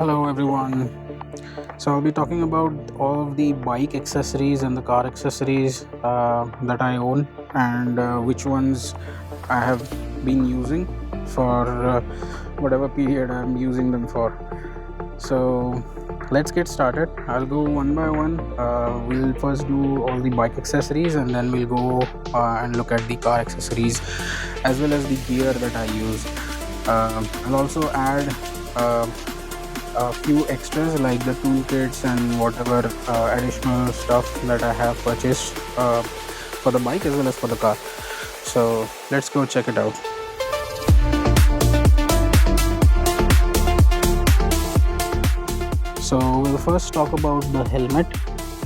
Hello everyone. So I'll be talking about all of the bike accessories and the car accessories that I own and which ones I have been using for whatever period I'm using them for. So let's get started. I'll go one by one. We'll first do all the bike accessories and then we'll go and look at the car accessories as well as the gear that I use. I'll also add a few extras like the toolkits and whatever additional stuff that I have purchased for the bike as well as for the car. So let's go check it out. So we'll first talk about the helmet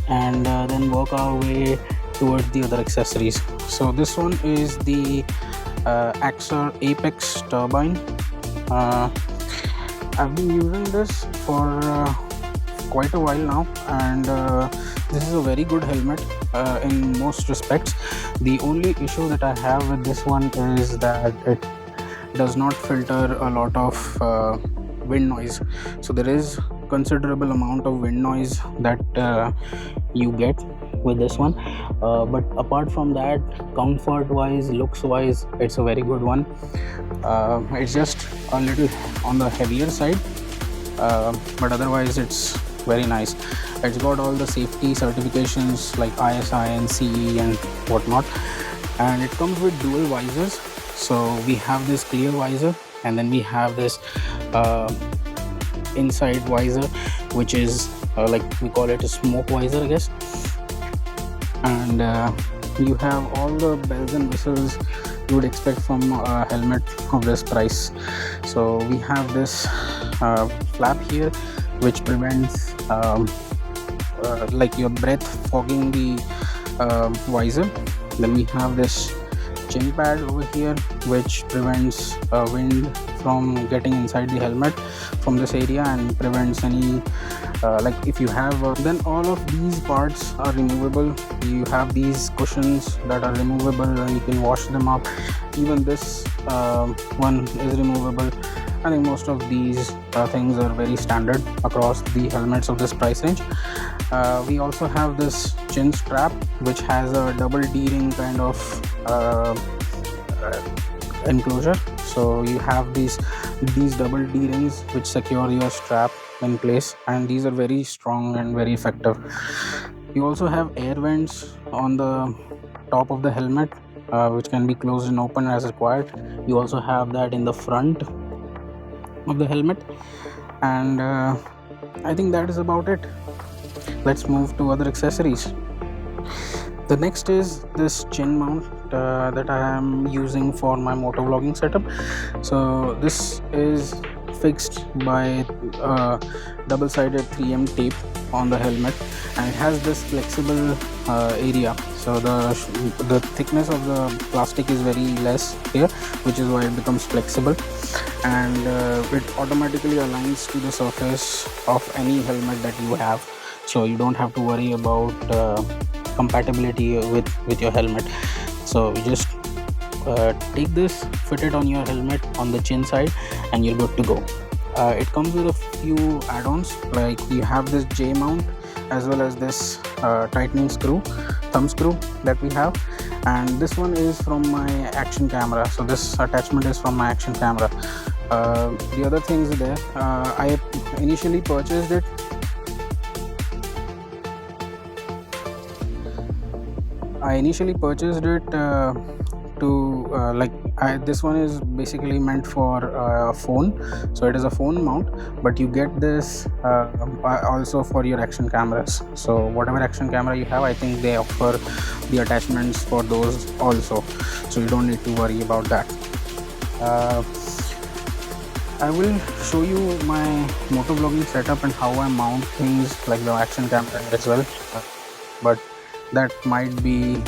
and then work our way towards the other accessories. So this one is the Axer Apex turbine. I've been using this for quite a while now, and this is a very good helmet in most respects. The only issue that I have with this one is that it does not filter a lot of wind noise. So there is considerable amount of wind noise that you get with this one, but apart from that, comfort wise, looks wise, it's a very good one. It's just a little on the heavier side, but otherwise it's very nice. It's got all the safety certifications like ISI and CE and whatnot, and it comes with dual visors. So we have this clear visor and then we have this inside visor, which is like we call it a smoke visor, I guess. And you have all the bells and whistles you would expect from a helmet of this price. So we have this flap here which prevents like your breath fogging the visor. Then we have this chin pad over here which prevents wind from getting inside the helmet from this area and prevents any like if you have then all of these parts are removable. You have these cushions that are removable and you can wash them up. Even this one is removable. I think most of these things are very standard across the helmets of this price range. We also have this chin strap which has a double D-ring kind of enclosure. So you have these double D-rings which secure your strap in place, and these are very strong and very effective. You also have air vents on the top of the helmet which can be closed and open as required. You also have that in the front of the helmet, and I think that is about it. Let's move to other accessories. The next is this chin mount that I am using for my motovlogging setup. So this is fixed by double-sided 3M tape on the helmet, and it has this flexible area. So the thickness of the plastic is very less here, which is why it becomes flexible, and it automatically aligns to the surface of any helmet that you have. So you don't have to worry about compatibility with your helmet. So you just take this, fit it on your helmet on the chin side, and you're good to go. It comes with a few add-ons, like you have this J mount as well as this tightening screw, thumb screw that we have, and this one is from my action camera. So this attachment is from my action camera. The other things there, I initially purchased it this one is basically meant for a phone, so it is a phone mount, but you get this also for your action cameras. So whatever action camera you have, I think they offer the attachments for those also, so you don't need to worry about that. I will show you my motovlogging setup and how I mount things like the action camera as well, but that might be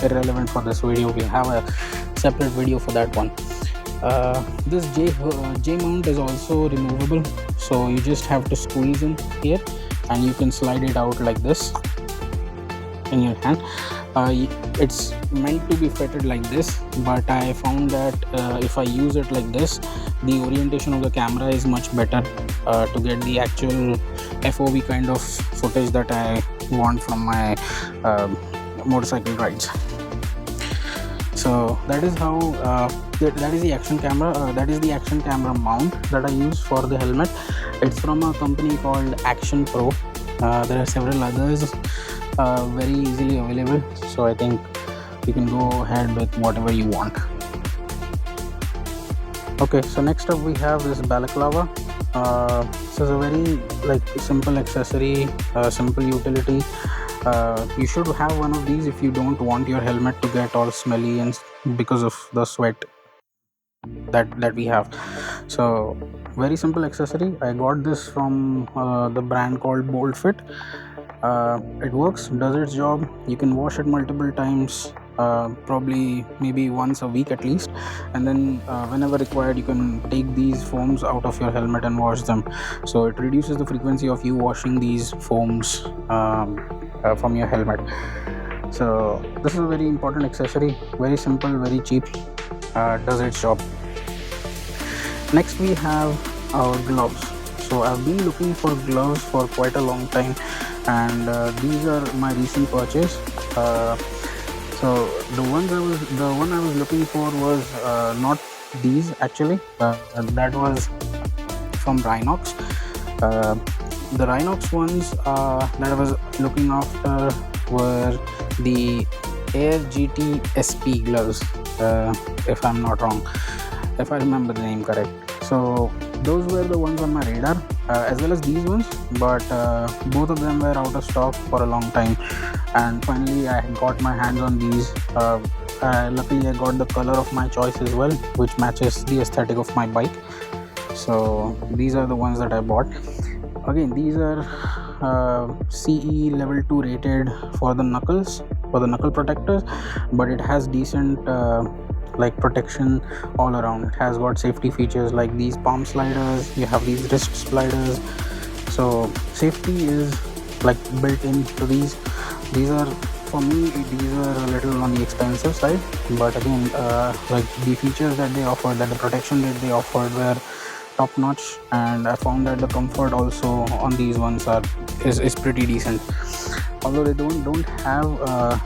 irrelevant for this video. We'll have a separate video for that one. This J mount is also removable, so you just have to squeeze in here and you can slide it out like this in your hand. It's meant to be fitted like this, but I found that if I use it like this, the orientation of the camera is much better to get the actual FOV kind of footage that I want from my motorcycle rides. So that is how that is the action camera. That is the action camera mount that I use for the helmet. It's from a company called Action Pro. There are several others very easily available, so I think you can go ahead with whatever you want. Okay, so next up we have this Balaclava. This is a very simple accessory, simple utility. You should have one of these if you don't want your helmet to get all smelly and because of the sweat that we have. So very simple accessory. I got this from the brand called Bolt Fit. It works, does its job. You can wash it multiple times, probably maybe once a week at least, and then whenever required you can take these foams out of your helmet and wash them. So it reduces the frequency of you washing these foams from your helmet. So this is a very important accessory, very simple, very cheap, does its job. Next we have our gloves. So I've been looking for gloves for quite a long time, and these are my recent purchase. So the one I was looking for was not these actually. That was from Rhinox. The Rhinox ones that I was looking after were the Air GT SP gloves, if I'm not wrong, if I remember the name correct. So those were the ones on my radar, as well as these ones, but both of them were out of stock for a long time, and finally I got my hands on these. Luckily I got the color of my choice as well, which matches the aesthetic of my bike. So these are the ones that I bought. Again, these are CE level 2 rated for the knuckles, for the knuckle protectors, but it has decent protection all around. It has got safety features like these palm sliders, you have these wrist sliders, so safety is built into these. These are, for me, these are a little on the expensive side, but again the features that they offered, that the protection that they offered were top notch, and I found that the comfort also on these ones is pretty decent. Although they don't have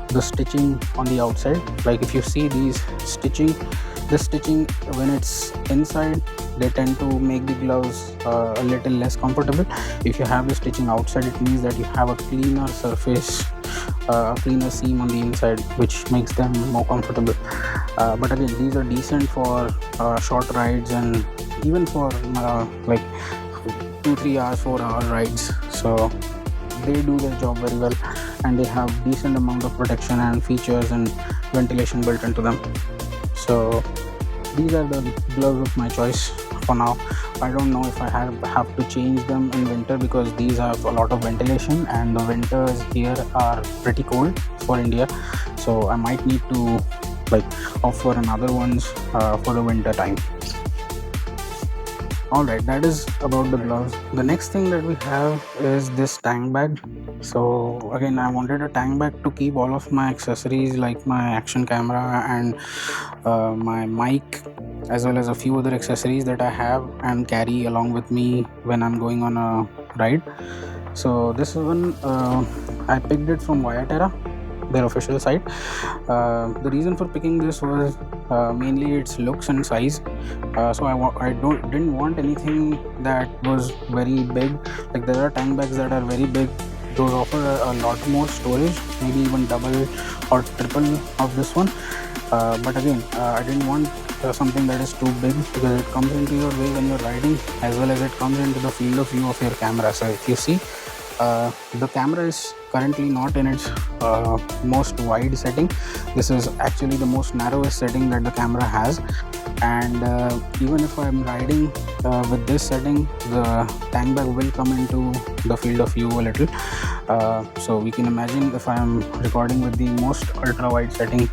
the stitching on the outside. Like if you see these stitching, this stitching when it's inside, they tend to make the gloves a little less comfortable. If you have the stitching outside, it means that you have a cleaner surface, a cleaner seam on the inside, which makes them more comfortable. But again, these are decent for short rides and even for 2-3 hours, 4-hour rides. So they do their job very well, and they have decent amount of protection and features and ventilation built into them. So these are the gloves of my choice for now. I don't know if I have to change them in winter, because these have a lot of ventilation and the winters here are pretty cold for India, so I might need to opt for another ones for the winter time. Alright, that is about the gloves. The next thing that we have is this tank bag. So again, I wanted a tank bag to keep all of my accessories like my action camera and my mic, as well as a few other accessories that I have and carry along with me when I'm going on a ride. So this one I picked it from Viaterra, their official site. The reason for picking this was mainly its looks and size. So I didn't want anything that was very big. Like there are tank bags that are very big. Those offer a lot more storage, maybe even double or triple of this one. But again, I didn't want something that is too big, because it comes into your way when you're riding, as well as it comes into the field of view of your camera. So if you see, the camera is currently not in its most wide setting. This is actually the most narrowest setting that the camera has, and even if I'm riding with this setting, the tank bag will come into the field of view a little. So we can imagine if I'm recording with the most ultra wide setting,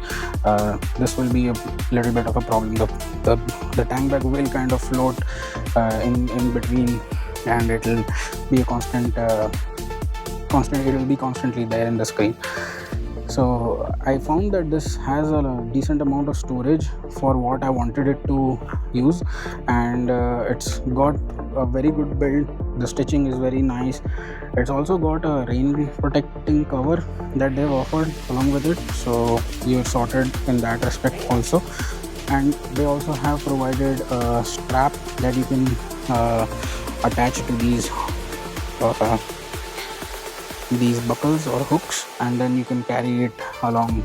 this will be a little bit of a problem. The tank bag will kind of float in between, and it will be a constant it will be constantly there in the screen. So I found that this has a decent amount of storage for what I wanted it to use, and it's got a very good build. The stitching is very nice. It's also got a rain protecting cover that they've offered along with it, so you're sorted in that respect also. And they also have provided a strap that you can attach to uh, these buckles or hooks, and then you can carry it along.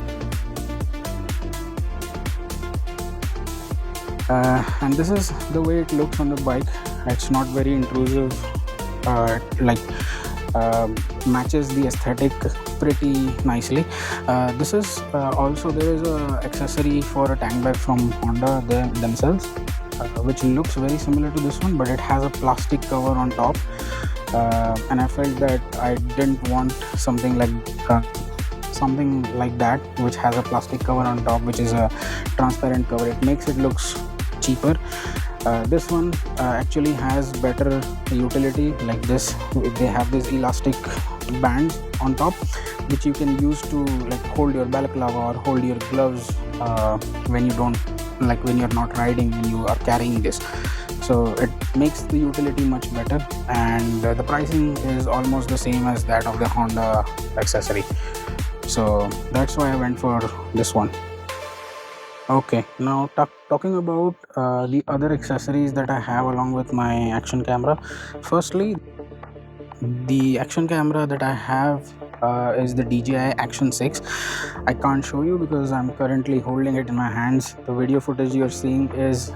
And this is the way it looks on the bike. It's not very intrusive, like matches the aesthetic pretty nicely. This is also, there is a accessory for a tank bag from Honda themselves, which looks very similar to this one, but it has a plastic cover on top. And I felt that I didn't want something like that, which has a plastic cover on top, which is a transparent cover. It makes it looks cheaper. This one actually has better utility. Like this, they have these elastic bands on top, which you can use to like hold your balaclava or hold your gloves when you're not riding, when you are carrying this. So it makes the utility much better, and the pricing is almost the same as that of the Honda accessory. So that's why I went for this one. Okay, now talking about the other accessories that I have along with my action camera. Firstly, the action camera that I have is the DJI Action 6. I can't show you because I'm currently holding it in my hands. The video footage you're seeing is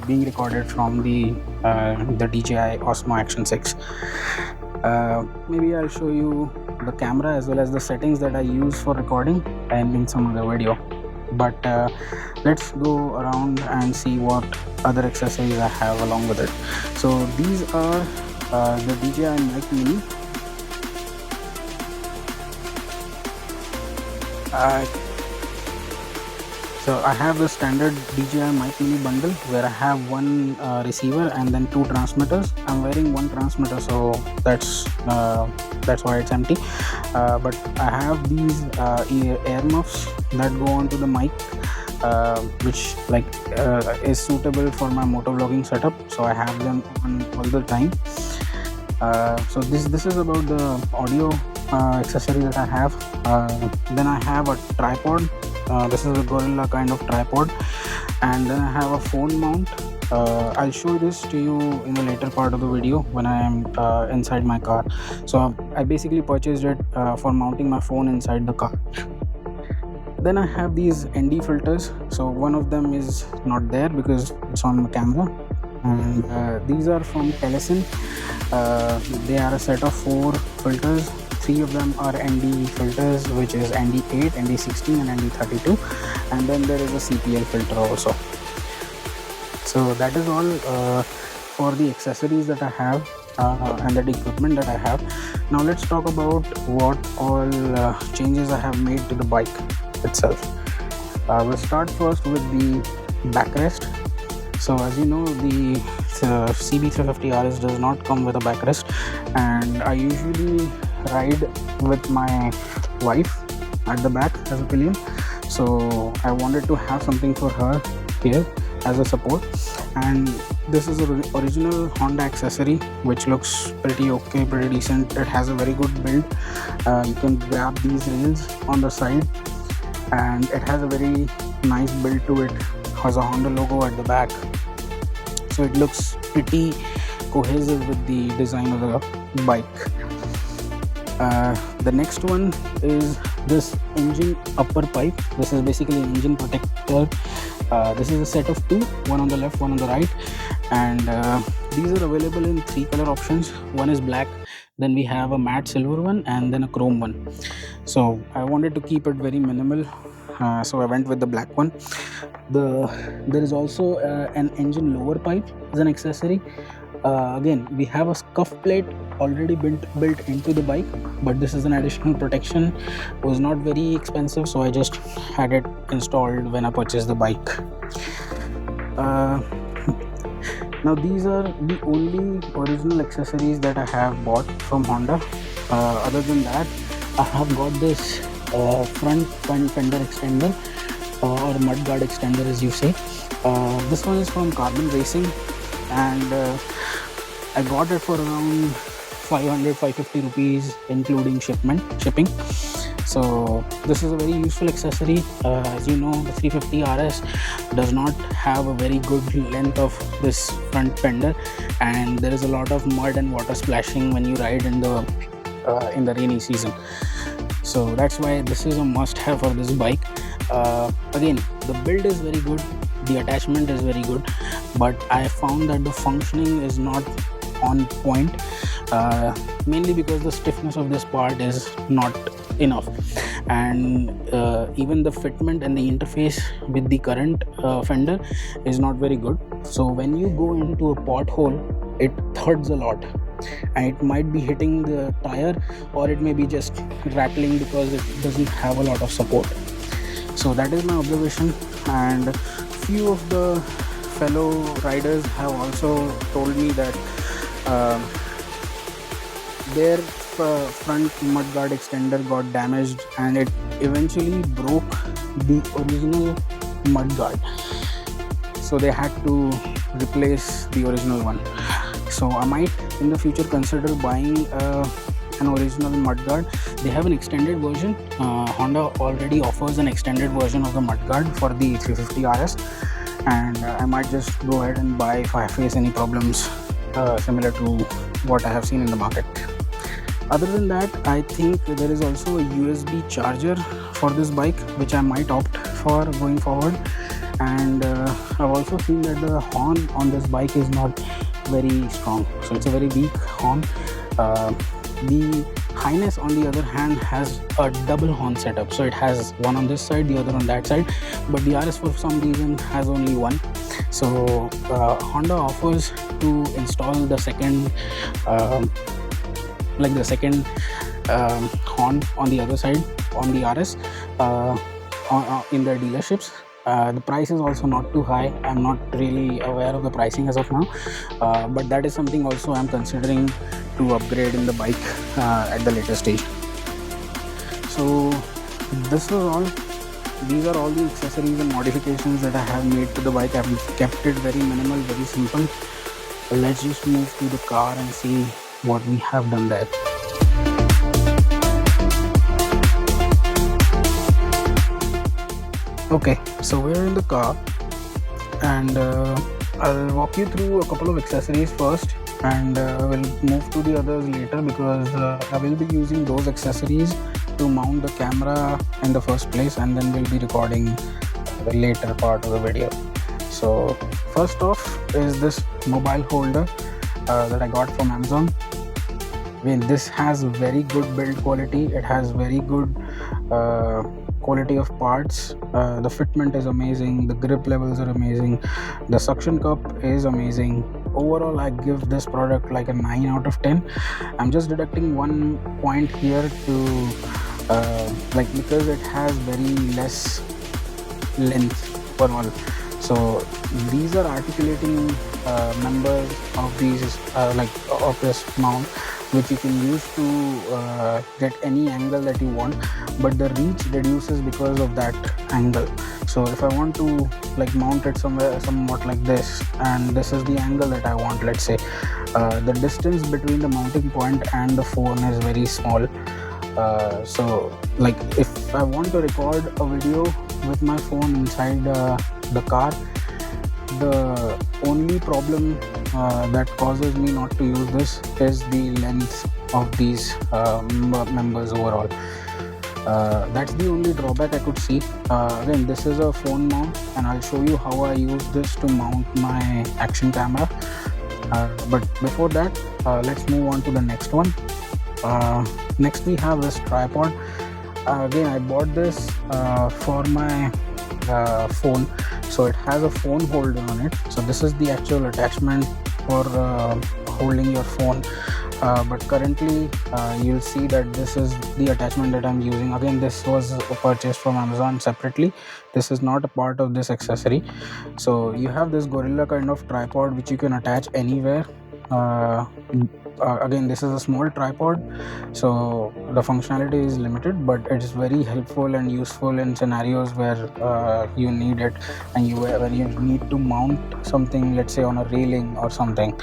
being recorded from the DJI Osmo Action 6. Maybe I'll show you the camera as well as the settings that I use for recording and in some other video. But let's go around and see what other accessories I have along with it. So these are the DJI Mic Mini. So I have the standard DJI Mic Mini bundle where I have one receiver and then two transmitters. I'm wearing one transmitter, so that's why it's empty. But I have these ear muffs that go onto the mic, which is suitable for my motovlogging setup. So I have them on all the time. So this is about the audio accessory that I have. Then I have a tripod. This is a gorilla kind of tripod, and then I have a phone mount. I'll show this to you in the later part of the video when I am inside my car. So I basically purchased it for mounting my phone inside the car. Then I have these ND filters. So one of them is not there because it's on the camera, and these are from Ellison. They are a set of 4 filters. 3 of them are ND filters, which is ND8, ND16 and ND32, and then there is a CPL filter also. So that is all for the accessories that I have and the equipment that I have. Now let's talk about what all changes I have made to the bike itself. We'll start first with the backrest. So as you know, the CB350 RS does not come with a backrest, and I usually ride with my wife at the back as a pillion. So I wanted to have something for her here as a support, and this is an original Honda accessory which looks pretty okay, pretty decent. It has a very good build. You can grab these rails on the side, and it has a very nice build to it. Has a Honda logo at the back, so it looks pretty cohesive with the design of the bike. The next one is this engine upper pipe. This is basically an engine protector. This is a set of 2, one on the left, one on the right, and these are available in 3 color options. One is black, then we have a matte silver one, and then a chrome one. So I wanted to keep it very minimal, so I went with the black one. There is also an engine lower pipe as an accessory. Again, we have a scuff plate already built into the bike, but this is an additional protection. It was not very expensive, so I just had it installed when I purchased the bike. Now these are the only original accessories that I have bought from Honda. Other than that, I have got this front fender extender, or mudguard extender as you say. This one is from Carbon Racing, and I got it for around 500-550 rupees including shipping. So this is a very useful accessory. As you know, the 350 RS does not have a very good length of this front fender, and there is a lot of mud and water splashing when you ride in the rainy season. So that's why this is a must-have for this bike. Again, the build is very good, the attachment is very good, but I found that the functioning is not on point, mainly because the stiffness of this part is not enough, and even the fitment and the interface with the current fender is not very good. So when you go into a pothole, it thuds a lot, and it might be hitting the tire, or it may be just rattling because it doesn't have a lot of support. So that is my observation, and few of the fellow riders have also told me that their front mudguard extender got damaged, and it eventually broke the original mudguard, so they had to replace the original one. So I might in the future consider buying an original mudguard. They have an extended version. Honda already offers an extended version of the mudguard for the 350 RS, and I might just go ahead and buy if I face any problems similar to what I have seen in the market. Other than that, I think there is also a USB charger for this bike, which I might opt for going forward. And I've also seen that the horn on this bike is not very strong, so it's a very weak horn. The Highness, on the other hand, has a double horn setup, so it has one on this side, the other on that side, but the RS for some reason has only one. So Honda offers to install the second horn on the other side on the RS in their dealerships. The price is also not too high. I'm not really aware of the pricing as of now, but that is something also I'm considering to upgrade in the bike at the later stage. So this was all. These are all the accessories and modifications that I have made to the bike. I've kept it very minimal, very simple. Let's just move to the car and see what we have done there. Okay, so we're in the car, and I'll walk you through a couple of accessories first, and we'll move to the others later, because I will be using those accessories to mount the camera in the first place, and then we'll be recording the later part of the video. So first off is this mobile holder that I got from Amazon. I mean, this has very good build quality. It has very good quality of parts. The fitment is amazing, the grip levels are amazing, the suction cup is amazing. Overall, I give this product like a 9 out of 10. I'm just deducting 1 point here to because it has very less length per wall. So these are articulating members of these of this mount, which you can use to get any angle that you want, but the reach reduces because of that angle. So if I want to mount it somewhat like this, and this is the angle that I want, let's say, the distance between the mounting point and the phone is very small. So if I want to record a video with my phone inside the car, the only problem that causes me not to use this is the length of these members overall. That's the only drawback I could see. Again, this is a phone mount, and I'll show you how I use this to mount my action camera. But before that, let's move on to the next one. Next we have this tripod. Again, I bought this for my phone, so it has a phone holder on it. So this is the actual attachment for holding your phone, but currently you'll see that this is the attachment that I'm using. Again, this was purchased from Amazon separately. This is not a part of this accessory. So you have this gorilla kind of tripod which you can attach anywhere, again, this is a small tripod, so the functionality is limited, but it's very helpful and useful in scenarios where you need it, and where you need to mount something, let's say on a railing or something.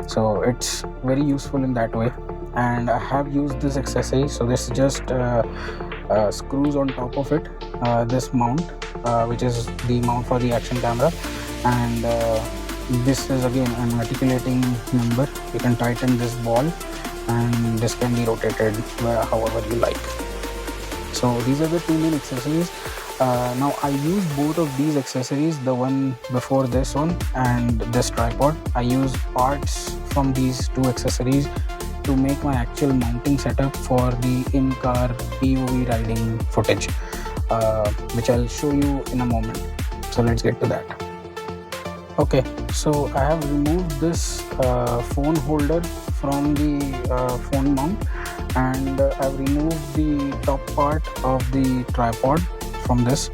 So it's very useful in that way. And I have used this accessory, so this just screws on top of it, this mount, which is the mount for the action camera. And this is again an articulating member. You can tighten this ball, and this can be rotated however you like. So these are the two main accessories. Now I use both of these accessories, the one before this one and this tripod. I use parts from these two accessories to make my actual mounting setup for the in-car POV riding footage, which I'll show you in a moment. So let's get to that. Okay, so I have removed this phone holder from the phone mount, and I've removed the top part of the tripod from this,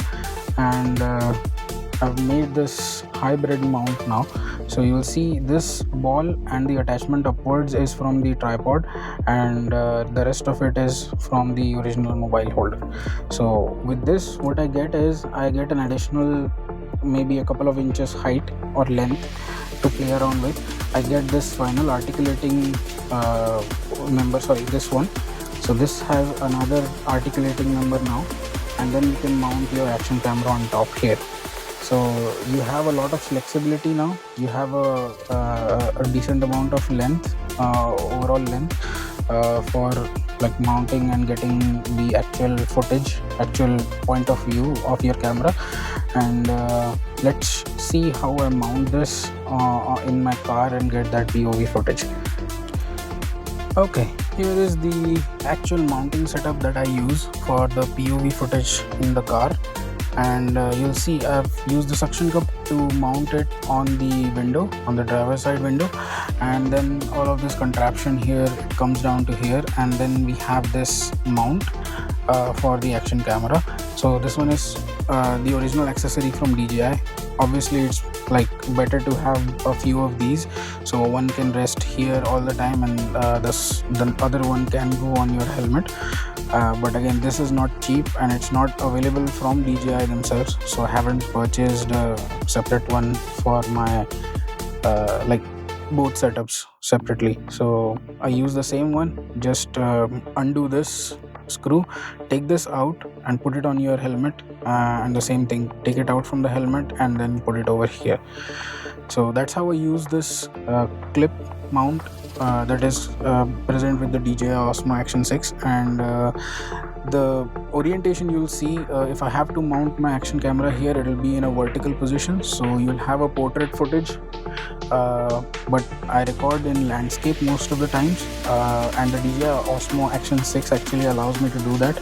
and I've made this hybrid mount now. So you'll see this ball and the attachment upwards is from the tripod, and the rest of it is from the original mobile holder. So with this, what I get is I get an additional maybe a couple of inches height or length to play around with. I get this final articulating member, sorry, this one. So this has another articulating member now, and then you can mount your action camera on top here. So you have a lot of flexibility now. You have a decent amount of length, overall length, for like mounting and getting the actual footage, actual point of view of your camera. And let's see how I mount this in my car and get that POV footage. Okay, here is the actual mounting setup that I use for the POV footage in the car. And you'll see I've used the suction cup to mount it on the window, on the driver's side window, and then all of this contraption here, it comes down to here, and then we have this mount for the action camera. So this one is the original accessory from DJI. Obviously it's like better to have a few of these, so one can rest here all the time, and the other one can go on your helmet. But again, this is not cheap, and it's not available from DJI themselves, so I haven't purchased a separate one for my like both setups separately. So I use the same one. Just undo this screw, take this out and put it on your helmet, and the same thing, take it out from the helmet and then put it over here. So that's how I use this clip mount that is present with the DJI Osmo Action 6. And the orientation, you'll see if I have to mount my action camera here, it will be in a vertical position, so you'll have a portrait footage, but I record in landscape most of the times, and the DJI Osmo Action 6 actually allows me to do that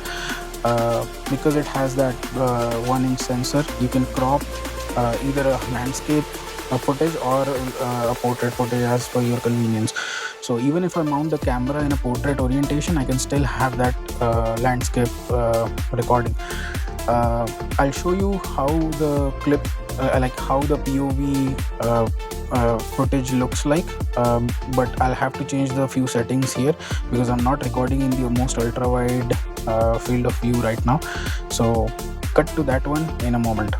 because it has that 1-inch sensor. You can crop either a landscape footage or a portrait footage as per your convenience. So even if I mount the camera in a portrait orientation, I can still have that landscape recording. I'll show you how the clip, like how the POV footage looks like, but I'll have to change the few settings here because I'm not recording in the most ultra wide field of view right now. So cut to that one in a moment.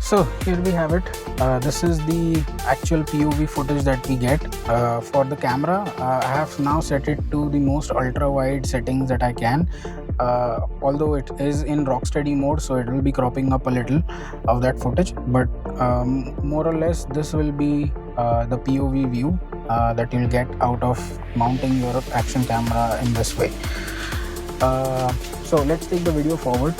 So here we have it. This is the actual POV footage that we get. For the camera, I have now set it to the most ultra wide settings that I can, although it is in rocksteady mode, so it will be cropping up a little of that footage, but more or less this will be the POV view that you'll get out of mounting your action camera in this way. So let's take the video forward.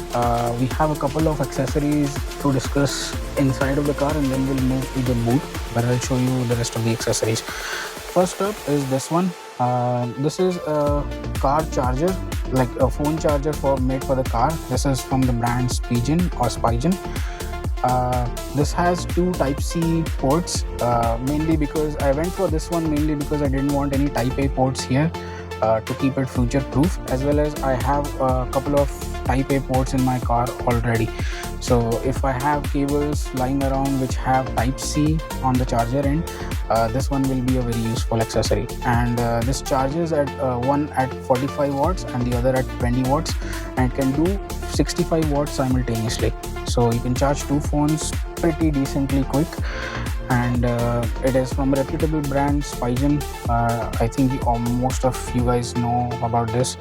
We have a couple of accessories to discuss inside of the car, and then we'll move to the boot, where I'll show you the rest of the accessories. First up is this one. This is a car charger, like a phone charger made for the car. This is from the brand Spigen. This has two Type-C ports, mainly because I went for this one mainly because I didn't want any Type-A ports here to keep it future proof, as well as I have a couple of Type-A ports in my car already. So if I have cables lying around which have type C on the charger end, this one will be a very useful accessory. And this charges at one at 45 watts and the other at 20 watts, and it can do 65 watts simultaneously. So you can charge two phones pretty decently quick. And it is from a reputable brand, Spigen. I think most of you guys know about this.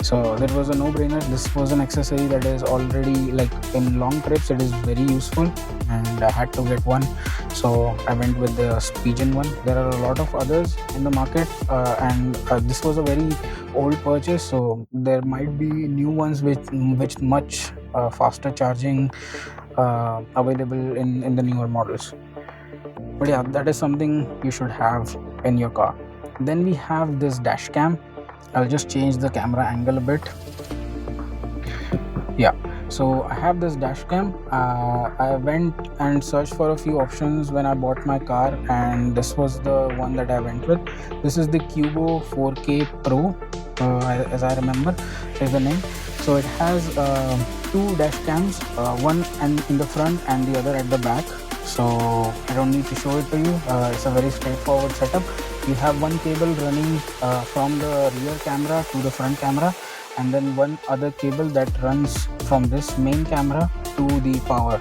So that was a no-brainer. This was an accessory that is already, like, in long trips it is very useful, and I had to get one, so I went with the Spigen one. There are a lot of others in the market, and this was a very old purchase, so there might be new ones which much faster charging available in the newer models. But yeah, that is something you should have in your car. Then we have this dash cam. I'll just change the camera angle a bit. Yeah, so I have this dash cam. I went and searched for a few options when I bought my car, and this was the one that I went with. This is the Cubo 4K Pro, as I remember is the name. So it has two dash cams, one in the front and the other at the back. So I don't need to show it to you. It's a very straightforward setup. You have one cable running from the rear camera to the front camera, and then one other cable that runs from this main camera to the power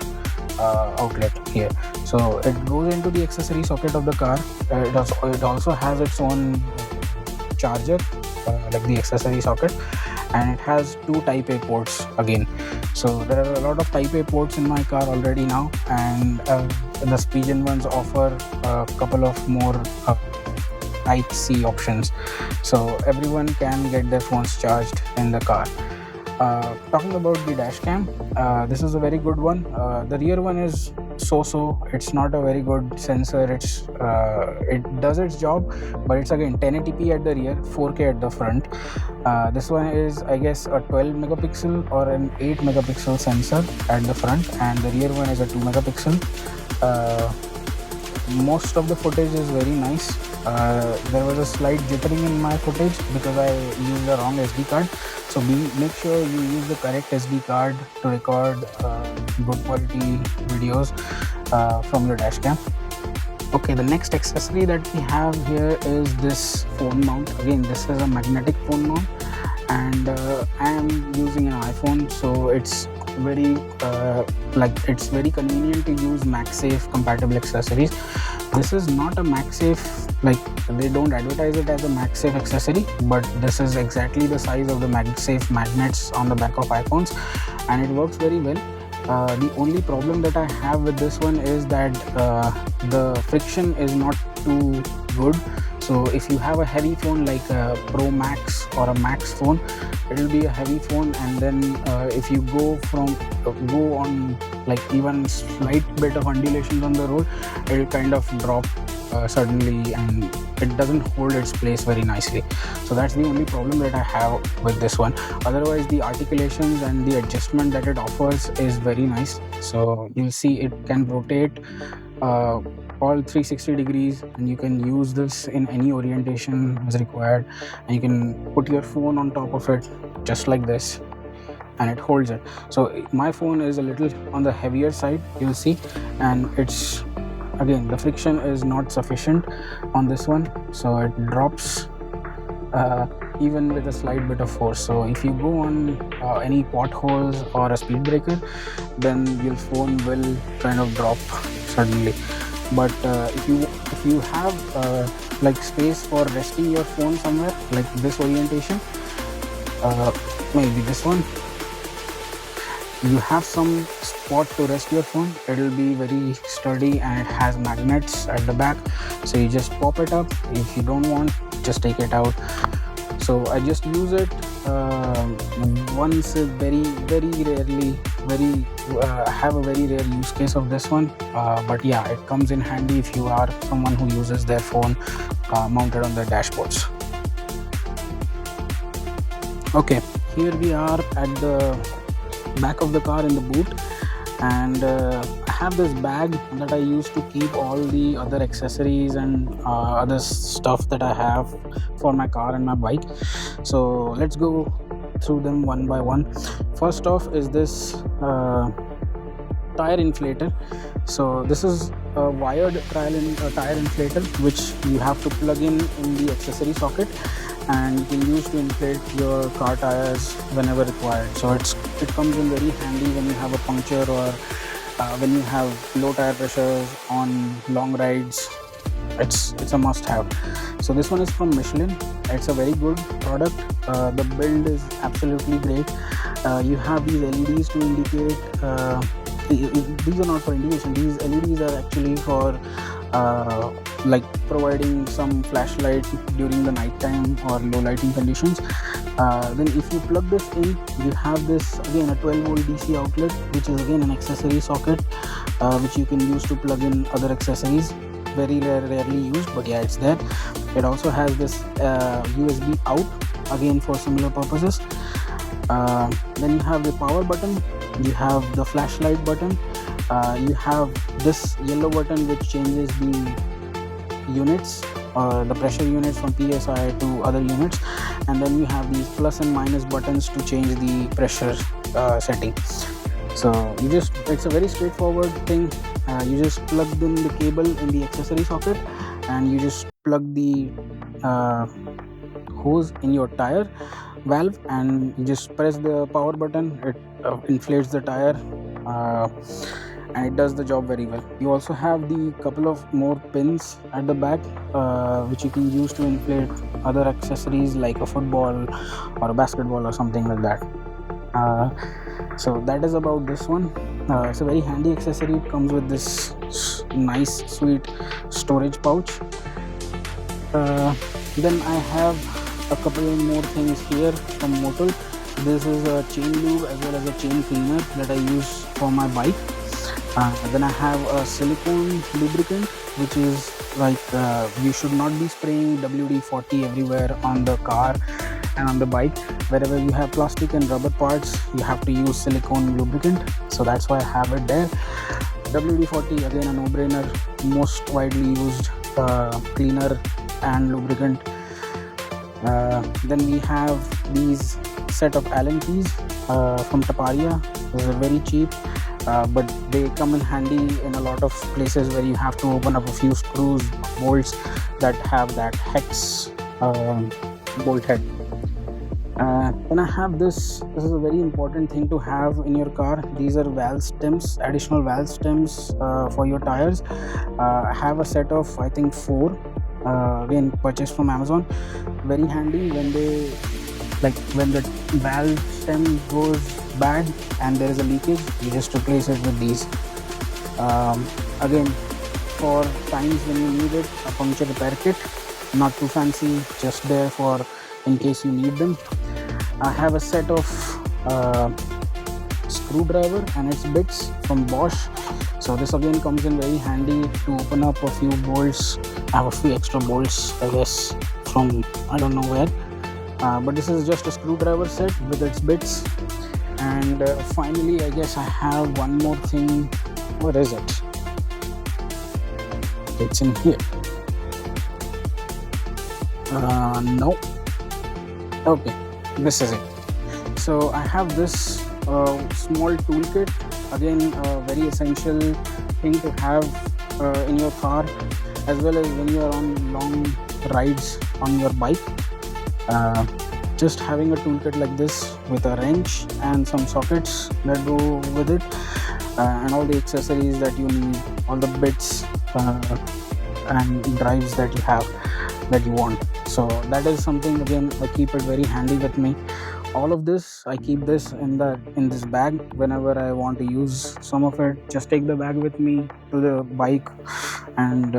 outlet here. So it goes into the accessory socket of the car. It also has its own charger, like the accessory socket, and it has two Type A ports again. So there are a lot of Type A ports in my car already now, and the Spigen ones offer a couple of more Type C options, so everyone can get their phones charged in the car. Talking about the dash cam, this is a very good one. The rear one is so. It's not a very good sensor. It does its job, but it's again 1080p at the rear, 4K at the front. This one is, I guess, a 12 megapixel or an 8 megapixel sensor at the front, and the rear one is a 2 megapixel. Most of the footage is very nice. There was a slight jittering in my footage because I used the wrong SD card. So make sure you use the correct SD card to record good quality videos from your dash cam. Okay, the next accessory that we have here is this phone mount. Again, this is a magnetic phone mount, and I am using an iPhone, so it's very it's very convenient to use MagSafe compatible accessories. This is not a MagSafe, like they don't advertise it as a MagSafe accessory, but this is exactly the size of the MagSafe magnets on the back of iPhones, and it works very well. The only problem that I have with this one is that the friction is not too good. So if you have a heavy phone like a Pro Max or a Max phone, it will be a heavy phone, and then if you go on like even slight bit of undulations on the road, it will kind of drop suddenly, and it doesn't hold its place very nicely. So that's the only problem that I have with this one. Otherwise, the articulations and the adjustment that it offers is very nice. So you'll see it can rotate all 360 degrees, and you can use this in any orientation as required, and you can put your phone on top of it just like this, and it holds it. So my phone is a little on the heavier side, you'll see, and it's, again, the friction is not sufficient on this one, so it drops even with a slight bit of force. So if you go on any potholes or a speed breaker, then your phone will kind of drop suddenly. But if you have like space for resting your phone somewhere, like this orientation, maybe this one, you have some spot to rest your phone, it will be very sturdy, and it has magnets at the back, so you just pop it up. If you don't want, just take it out. So I just use it once, very rarely. I have a very rare use case of this one, but yeah, it comes in handy if you are someone who uses their phone mounted on their dashboards. Okay, here we are at the back of the car in the boot, and I have this bag that I use to keep all the other accessories and other stuff that I have for my car and my bike. So let's go through them one by one. First off is this tire inflator. So this is a wired tire inflator which you have to plug in the accessory socket, and you can use to inflate your car tires whenever required. So it comes in very handy when you have a puncture, or when you have low tire pressures on long rides. It's a must have. So this one is from Michelin. It's a very good product. The build is absolutely great. You have these LEDs to indicate, these are not for indication, these LEDs are actually for like providing some flashlight during the night time or low lighting conditions. Then if you plug this in, you have this again a 12 volt DC outlet, which is again an accessory socket, which you can use to plug in other accessories. Very rarely used, but yeah, it's there. It also has this USB out, again for similar purposes. Then you have the power button, you have the flashlight button, you have this yellow button which changes the units, the pressure units from PSI to other units, and then you have these plus and minus buttons to change the pressure setting. So it's a very straightforward thing. You just plug in the cable in the accessory socket, and you just plug the hose in your tire valve, and you just press the power button. It inflates the tire, and it does the job very well. You also have the couple of more pins at the back, which you can use to inflate other accessories like a football or a basketball or something like that. So that is about this one. It's a very handy accessory. It comes with this nice sweet storage pouch. Then I have a couple more things here from Motul. This is a chain lube as well as a chain cleaner that I use for my bike. Then I have a silicone lubricant, which is like you should not be spraying WD-40 everywhere on the car and on the bike. Wherever you have plastic and rubber parts, you have to use silicone lubricant. So that's why I have it there. WD-40, again a no-brainer, most widely used cleaner and lubricant. Then we have these set of Allen keys from Taparia. These are very cheap, but they come in handy in a lot of places where you have to open up a few screws, bolts that have that hex bolt head. Then I have this is a very important thing to have in your car. These are valve stems, additional valve stems for your tires. I have a set of, I think, 4, again purchased from Amazon. Very handy when when the valve stem goes bad and there is a leakage, you just replace it with these. Again, for times when you need it, a puncture repair kit, not too fancy, just there for in case you need them. I have a set of screwdriver and its bits from Bosch. So this again comes in very handy to open up a few bolts. I have a few extra bolts, I guess, from I don't know where. But this is just a screwdriver set with its bits. And finally, I guess I have one more thing. What is it? It's in here. No. Okay, this is it. So I have this small toolkit. Again, a very essential thing to have in your car, as well as when you are on long rides on your bike. Just having a toolkit like this with a wrench and some sockets that go with it, and all the accessories that you need, all the bits and drives that you have that you want. So that is something, again, I keep it very handy with me. All of this, I keep this in this bag. Whenever I want to use some of it, just take the bag with me to the bike, and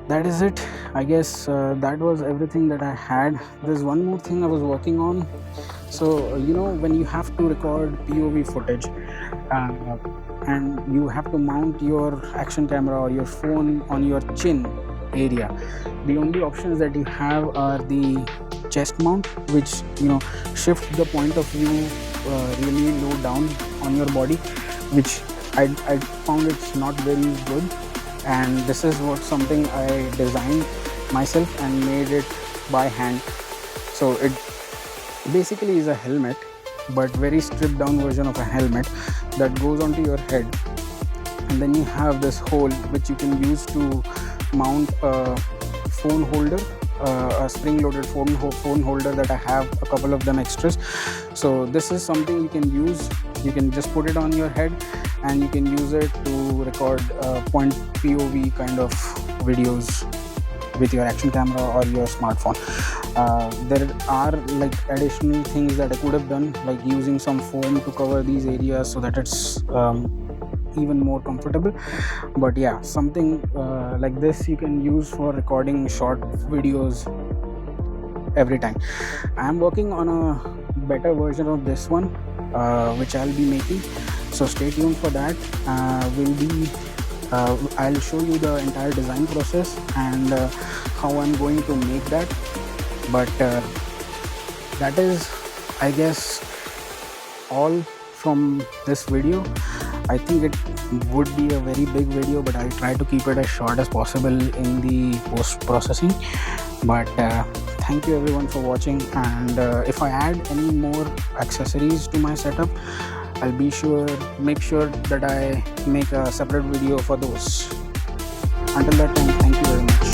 that is it. I guess that was everything that I had. There's one more thing I was working on. So when you have to record POV footage, and you have to mount your action camera or your phone on your chin area, the only options that you have are the chest mount, which shifts the point of view really low down on your body, which I found it's not very good. And this is something I designed myself and made it by hand. So it basically is a helmet but very stripped down version of a helmet that goes onto your head. And then you have this hole which you can use to mount a phone holder, a spring loaded phone holder that I have a couple of them extras. So this is something you can use. You can just put it on your head and you can use it to record point POV kind of videos with your action camera or your smartphone. There are like additional things that I could have done, like using some foam to cover these areas so that it's even more comfortable. But yeah, something like this you can use for recording short videos every time. I'm working on a better version of this one, which I'll be making, so stay tuned for that. I'll show you the entire design process and how I'm going to make that. But that is, I guess, all from this video. I think it would be a very big video, but I'll try to keep it as short as possible in the post-processing. But thank you everyone for watching, and if I add any more accessories to my setup, I'll make sure that I make a separate video for those. Until that time, thank you very much.